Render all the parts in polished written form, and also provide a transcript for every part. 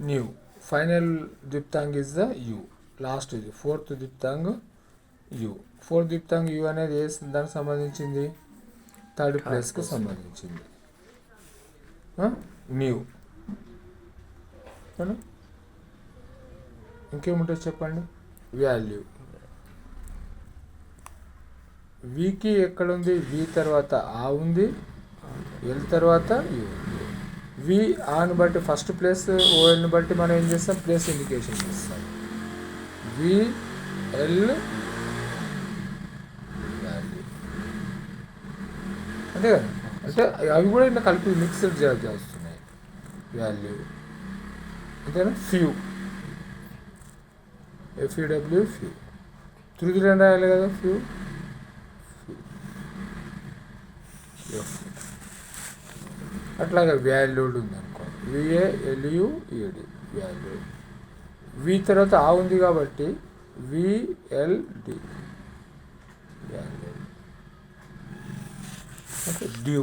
New. Final diphthong is the U. Last ఇది fourth diphthong U. Fourth diphthong U అనేది ఏ దానికి సంబంధించింది? థర్డ్ ప్లేస్కి సంబంధించింది. న్యూ. ఇంకేముంటుంది చెప్పండి? వాల్యూ. వికి ఎక్కడుంది? వి తర్వాత ఆ ఉంది, ఎల్ తర్వాత యు ఉంది. వి ఆని బట్టి ఫస్ట్ ప్లేస్ ఓఎల్ని బట్టి మనం ఏం చేస్తాం? ప్లేస్ ఇండికేషన్ ఇస్తాం. వి ఎల్ వాల్యూ అంతే కదా. అంటే అవి కూడా ఇలా కలిపి మిక్స్డ్ చేస్తున్నాయి. వాల్యూ అంతేనా. Few, F U W few. తృతీయ రాయాలి కదా. Few F. అట్లాగే వాల్యూడ్ ఉంది అనుకో. విఏఎల్యుఈడి వాల్యూ. వి తర్వాత ఆ ఉంది కాబట్టి విఎల్డి వాల్యూ. ఓకే. డ్యూ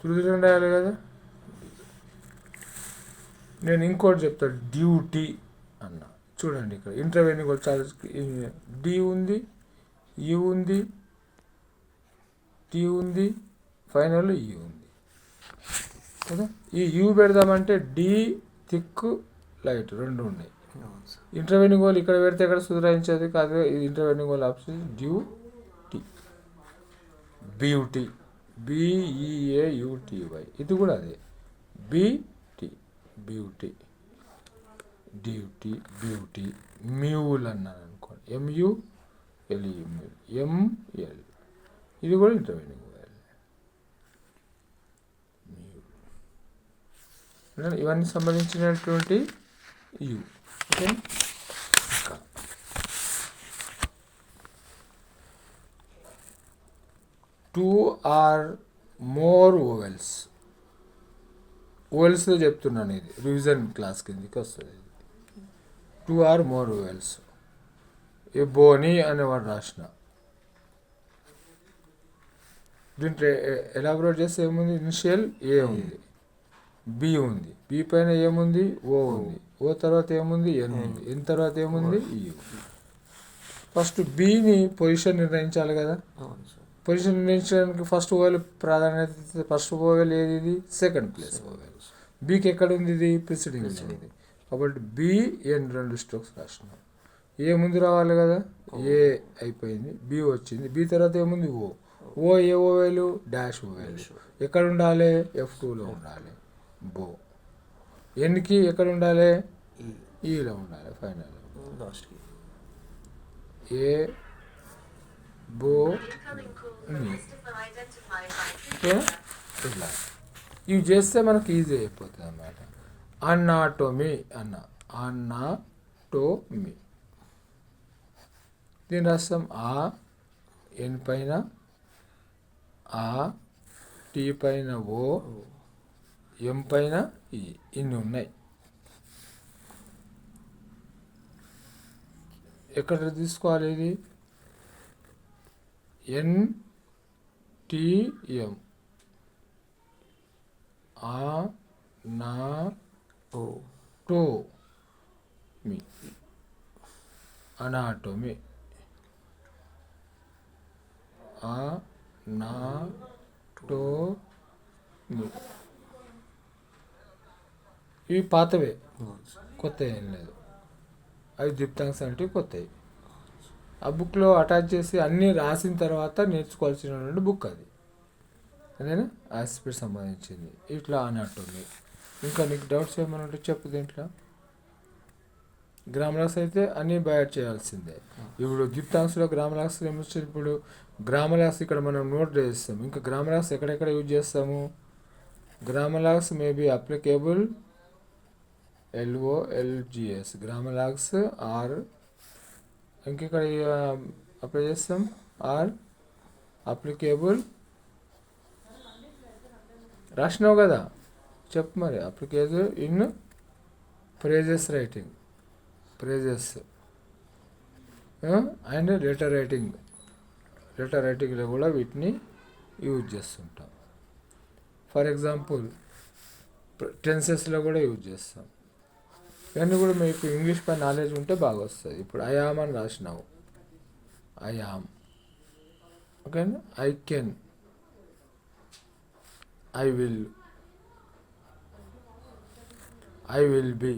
తృతీయ రాయాలి కదా. నేను ఇంకోటి చెప్తాను, డ్యూటీ అన్న. చూడండి ఇక్కడ ఇంటర్వ్యూని కూడా చాలా డి ఉంది, యు ఉంది, టీ ఉంది, ఫైనల్ యూ ఉంది కదా. ఈ యూ పెడదామంటే డి థిక్ లైట్ రెండు ఉన్నాయి. ఇంటర్వ్యూని గోల్ ఇక్కడ పెడితే ఇక్కడ సుధరాయించేది కాదు. ఇది ఇంటర్వ్యూని గోల్ ఆప్షన్ డ్యూటీ. Beauty, B E A U T Y. ఇది కూడా అదే B T, beauty. Duty, beauty. Mule అన్నాను అనుకోండి, ఎంయుఎల్యు, ఎంఎల్. ఇది కూడా ఇంటర్వ్యూని ఇవన్నీ సంబంధించినటువంటి U. Okay. Two or more vowels. ఓవెల్స్లో చెప్తున్నాను, ఇది రివిజన్ క్లాస్ కిందకి వస్తుంది. Two or more vowels. ఏ బోని అనేవాడు రాసిన. దీంట్లో ఎలాబరేట్ చేస్తే ఏముంది? ఇనిషియల్ ఏ ఉంది, బి ఉంది, బి పైన ఏముంది? ఓ ఉంది, ఓ తర్వాత ఏముంది? ఎన్ ఉంది, ఎన్ తర్వాత ఏముంది? ఈ. ఫస్ట్ బిని పొజిషన్ నిర్ణయించాలి కదా. పొజిషన్ నిర్ణయించడానికి ఫస్ట్ ఓవెల్ ప్రాధాన్యత. ఫస్ట్ ఓవెల్ ఏది? ఇది సెకండ్ ప్లేస్ ఓవెల్. బికి ఎక్కడ ఉంది? ఇది ప్రిసిడింగ్ ఉంది. కాబట్టి బి ఎన్ రెండు స్ట్రోక్స్ రాసినాం. ఏ ముందు రావాలి కదా. ఏ అయిపోయింది, బి వచ్చింది, బి తర్వాత ఏముంది? ఓ. ఓ ఏ ఓవెలు? Dash vowel. ఎక్కడ ఉండాలి? F2లో ఉండాలి. బో. ఎన్కి ఎక్కడ ఉండాలి? ఈలో ఉండాలి. ఫైనల్ ఏ బో ఇట్లా ఇవి చేస్తే మనకు ఈజీ అయిపోతుంది అన్నమాట. అన్నాటోమీ అన్న, అన్నాటోమీ. దీని రాస్తాం ఆ ఎన్ పైన ఆ, టీ పైన ఓ, ఎం పైన ఈ. ఇన్ని ఉన్నాయి. ఎక్కడ తీసుకోవాలి? ఇది ఎన్టీఎం. ఆ నా టో మీ, అనాటోమీ. ఆ నా టో మీ. ఇవి పాతవే, కొత్త ఏం లేదు. అవి దిప్తాంగ్స్ అంటే కొత్తవి. ఆ బుక్లో అటాచ్ చేసి అన్నీ రాసిన తర్వాత నేర్చుకోవాల్సినటువంటి బుక్ అది. అదేనా ఆస్పిడ్ సంబంధించింది. ఇట్లా అనాటోమీ. ఇంకా నీకు డౌట్స్ ఏమైనా ఉంటే చెప్పు. దీంట్లో గ్రామలాక్స్ అయితే అన్నీ బయాడ్ చేయాల్సిందే. ఇప్పుడు దిప్తాంగ్స్లో గ్రామలాక్స్ ఏమొచ్చింది? ఇప్పుడు గ్రామలాక్స్ ఇక్కడ మనం నోట్ చేస్తాం. ఇంకా గ్రామలాక్స్ ఎక్కడెక్కడ యూజ్ చేస్తాము? Grammalogues may be applicable LOLGS. Grammalogues are ఇంకెక్కడ అప్లై చేస్తాం? Are applicable. రాసినావు కదా, చెప్పు మరి. Applicable in phrases writing, phrases and letter writing. Letter రైటింగ్లో కూడా వీటిని యూజ్ చేస్తుంటాం. ఫర్ ఎగ్జాంపుల్ టెన్సెస్లో కూడా యూజ్ చేస్తాం. ఇవన్నీ కూడా మీకు ఇంగ్లీష్ పై నాలెడ్జ్ ఉంటే బాగా వస్తుంది. ఇప్పుడు ఐ ఆమ్ అని రాసినావు, ఐ ఆమ్, ఓకేనా. I can, I will, I will be,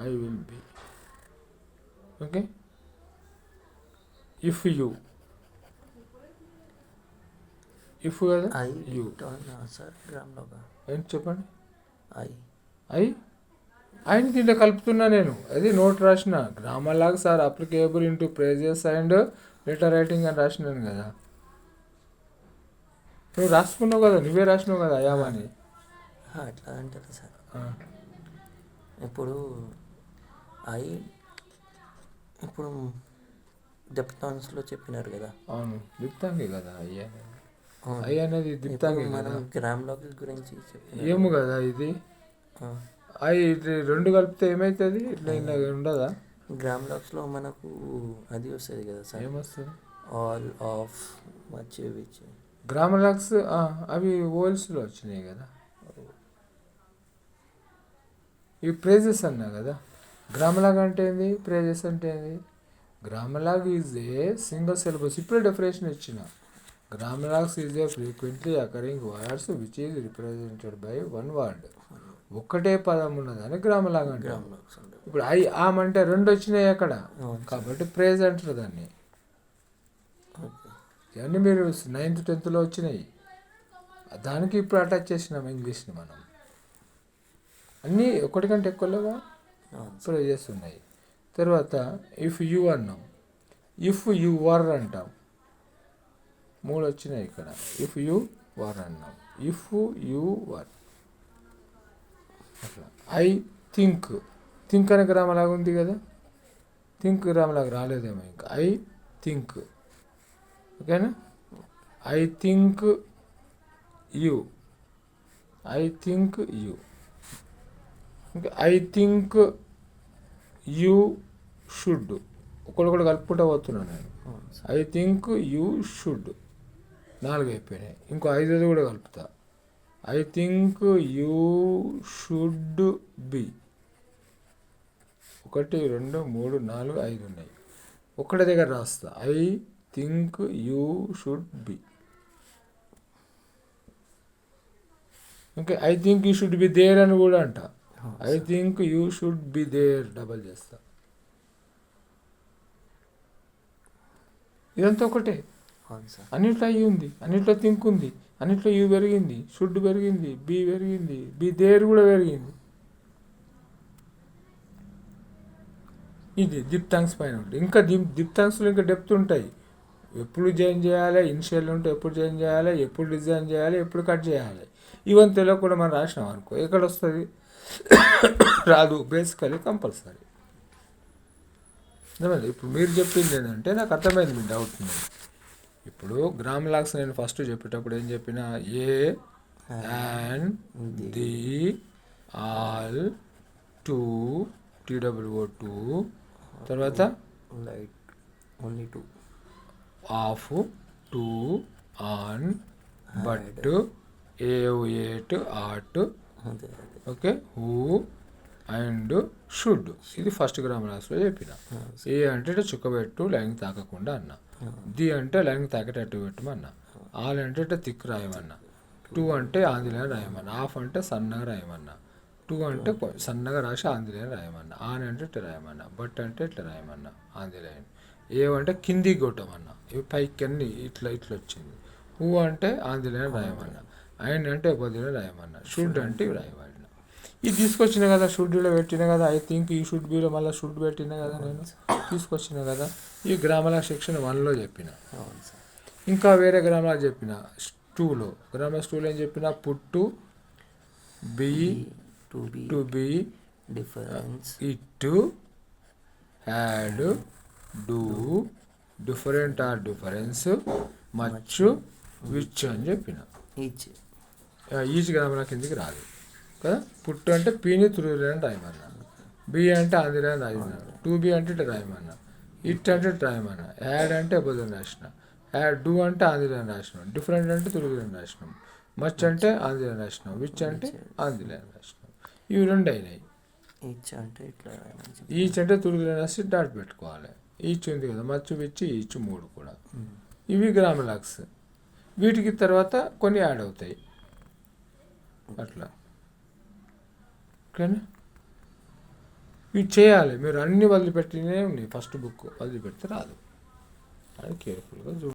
I will be, okay. If you, if కదా ఐ యూ, సార్ గ్రామ్లోగా ఏంటి చెప్పండి. ఐ ఆయన దీంట్లో కలుపుతున్నా నేను, అది నోట్ రాసిన గ్రామర్ లాగా sir applicable into praises and letter writing అని రాసినాను కదా. నువ్వు రాసుకున్నావు కదా, నువ్వే రాసినావు కదా అయామని. అట్లా అంటారు సార్. ఇప్పుడు ఐ ఇప్పుడు డిప్టాన్స్లో చెప్పినారు కదా. అవును, దిప్తాంగి కదా అయ్య అనేది దిప్తాంగి మనం కదా. గ్రామ్లోకి గురించి చెప్పినారు. ఏము కదా ఇది ఇది రెండు కలిపితే ఏమవుతుంది, ఇట్లా ఇలా ఉండదా. గ్రామ్లాక్స్లో మనకు అది వస్తుంది కదా సార్, ఏమొస్తుంది, ఆల్ ఆఫ్ మచ్ విచ్. గ్రామలాక్స్ అవి ఓల్స్లో వచ్చినాయి కదా. ఇవి ప్రేజెస్ అన్నా కదా. గ్రామలాగ్ అంటే ఏంది, ప్రేజెస్ అంటే ఏంది. Grammalogue is a single syllabus. ఇప్పుడే డెఫినేషన్ ఇచ్చిన. Grammalogues is a frequently occurring words which is represented by one word. ఒక్కటే పదం ఉన్నదని గ్రామలాగ్ అంటాం. ఇప్పుడు ఐ ఆమ్ అంటే రెండు వచ్చినాయి అక్కడ, కాబట్టి ప్రేజ్ అంటారు దాన్ని. ఇవన్నీ మీరు 9th 10thలో వచ్చినాయి, దానికి ఇప్పుడు అటాచ్ చేసినాం ఇంగ్లీష్ని మనం. అన్నీ ఒకటి కంటే ఎక్కువ లేవా ప్రేజెస్ ఉన్నాయి. తర్వాత ఇఫ్ యూ అన్నాం, ఇఫ్ యూ వర్ అంటాం, 3 వచ్చినాయి ఇక్కడ. ఇఫ్ యూ వర్ అన్నాం, ఇఫ్ యూ వర్ అట్లా. ఐ థింక్, థింక్ అనే గ్రామలాగా ఉంది కదా. థింక్ గ్రామలాగా రాలేదేమో ఇంకా. ఐ థింక్, ఓకేనా. I think you, I think you, ఇంకా ఐ థింక్ యూ షుడ్. ఒకటి కలుపుకుంటూ పోతున్నాను నేను. ఐ థింక్ యూ షుడ్, 4 అయిపోయినాయి. ఇంకో 5 కూడా కలుపుతా. I think you should be. 1 2 3 4 5 ఉన్నాయి, ఒక్కటి దగ్గర రాస్తా. I think you should be. Okay, I think you should be there అని కూడా అంట. I think you should be there, double చేస్తా. ఇదంతా ఒకటే. అన్నిట్లో అయ్యి ఉంది, అన్నిట్లో థింక్ ఉంది, అన్నిట్లో యూ పెరిగింది, షుడ్ పెరిగింది, బి పెరిగింది, బి దేర్ కూడా పెరిగింది. ఇది దిప్తాంగ్స్ పైన ఉంటుంది. ఇంకా దిప్తాంగ్స్లో ఇంకా డెప్త్ ఉంటాయి. ఎప్పుడు జాయిన్ చేయాలి, ఇనిషియల్ ఉంటే ఎప్పుడు జాయిన్ చేయాలి, ఎప్పుడు డిజైన్ చేయాలి, ఎప్పుడు కట్ చేయాలి, ఇవన్నీ తెలియక కూడా మనం రాసినాం అనుకో, ఎక్కడ వస్తుంది, రాదు. Basically compulsory. ఇప్పుడు మీరు చెప్పింది ఏంటంటే నాకు అర్థమైంది మీ డౌట్ మీద. ఇప్పుడు గ్రామలాక్స్ నేను ఫస్ట్ చెప్పేటప్పుడు ఏం చెప్పిన, a and the all to TWO2, తర్వాత like only 2, of, to, on, but, have, at, at, okay, who and should. ఇది ఫస్ట్ గ్రామలాక్స్లో చెప్పిన. ఏ అంటే చుక్కబెట్టు లైన్ తాకకుండా అన్న. ది అంటే లైన్ తాకేటట్టు పెట్టమన్నా. ఆల్ అంటే తిక్ రాయమన్నా. టూ అంటే ఆంధ్రలైన్ రాయమన్నా. ఆఫ్ అంటే సన్నగా రాయమన్నా. టూ అంటే సన్నగా రాసి ఆంధ్రలైన్ రాయమన్నా. ఆన్ అంటే ఇట్లా రాయమన్నా. బట్ అంటే ఇట్లా రాయమన్నా ఆంధ్రలైన్. ఏవంటే కింది కొట్టమన్నా. ఇవి పైకి అన్ని ఇట్లా వచ్చింది. హూ అంటే ఆంధ్రలైన్ రాయమన్నా. అండ్ అంటే బదులు రాయమన్నా. షుడ్ అంటే ఇవి రాయమన్నా. ఇది తీసుకొచ్చిన కదా, షుడ్లో పెట్టిన కదా. ఐ థింక్ ఈ షుడ్ బీలో మళ్ళీ షుడ్ పెట్టిన కదా, నేను తీసుకొచ్చిన కదా. ఈ గ్రామలాగ్ సెక్షన్ 1లో చెప్పిన. ఇంకా వేరే గ్రామలాగ్ చెప్పిన 2లో. గ్రామలాగ్ 2లో ఏం చెప్పిన, put, be, to be, difference, it, had, do, different or difference, much, which అని చెప్పిన. ఈచ్ గ్రామలాగ్ కిందికి రాదు కదా. పుట్టు అంటే పీని తురుని రాయమన్నా. బి అంటే ఆంధ్రని రాయమన్నా. 2B అంటే ఇట్లా రాయమన్నా. ఇట్ అంటే ఇట్లా రాయమన్నా. యాడ్ అంటే బదులు రాసిన. యాడ్, డూ అంటే ఆంధ్రని రాసినాం. డిఫరెంట్ అంటే తురుగుని రాసినాం. మచ్ అంటే ఆంధ్ర రాసినాం, విచ్ అంటే ఆంధ్ర రాసినాం. ఇవి రెండు అయినాయి. ఈచ్ అంటే ఇట్లా రాయాలి. ఈచ్ అంటే తుడుగులు రాసి డాట్ పెట్టుకోవాలి. ఈచ్ ఉంది కదా, మచ్చు విచ్చి ఈచ్ 3 కూడా. ఇవి గ్రామర్ లాక్స్. వీటికి తర్వాత కొన్ని యాడ్ అవుతాయి అట్లా. ఓకేనా? ఇవి చేయాలి మీరు. అన్ని వదిలిపెట్టినే ఉన్నాయి. ఫస్ట్ బుక్ వదిలిపెడితే రాదు. అది కేర్ఫుల్గా